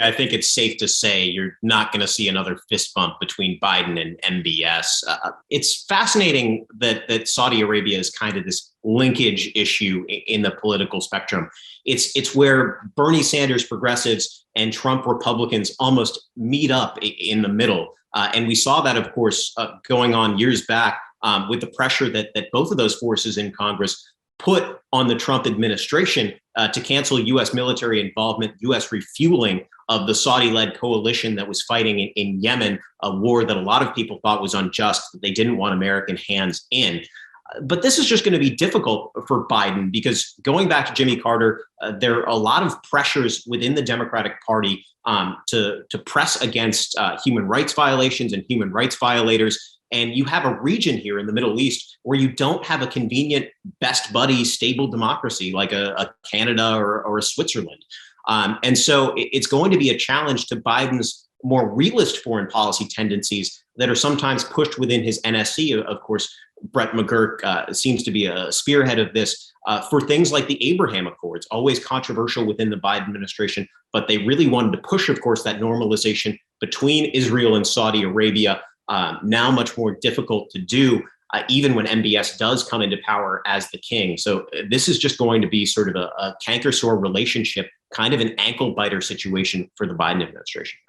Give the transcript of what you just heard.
I think it's safe to say you're not going to see another fist bump between Biden and MBS. It's fascinating that Saudi Arabia is kind of this linkage issue in the political spectrum. It's where Bernie Sanders progressives and Trump Republicans almost meet up in the middle. And we saw that, of course, going on years back with the pressure that both of those forces in Congress put on the Trump administration to cancel U.S. military involvement, U.S. refueling of the Saudi-led coalition that was fighting in Yemen, a war that a lot of people thought was unjust, that they didn't want American hands in. But this is just going to be difficult for Biden because going back to Jimmy Carter, there are a lot of pressures within the Democratic Party to press against human rights violations and human rights violators. And you have a region here in the Middle East where you don't have a convenient best buddy, stable democracy like a Canada or a Switzerland. And so it's going to be a challenge to Biden's more realist foreign policy tendencies that are sometimes pushed within his NSC. Of course, Brett McGurk seems to be a spearhead of this for things like the Abraham Accords, always controversial within the Biden administration. But they really wanted to push, of course, that normalization between Israel and Saudi Arabia. Now much more difficult to do, even when MBS does come into power as the king. So this is just going to be sort of a canker sore relationship, kind of an ankle biter situation for the Biden administration.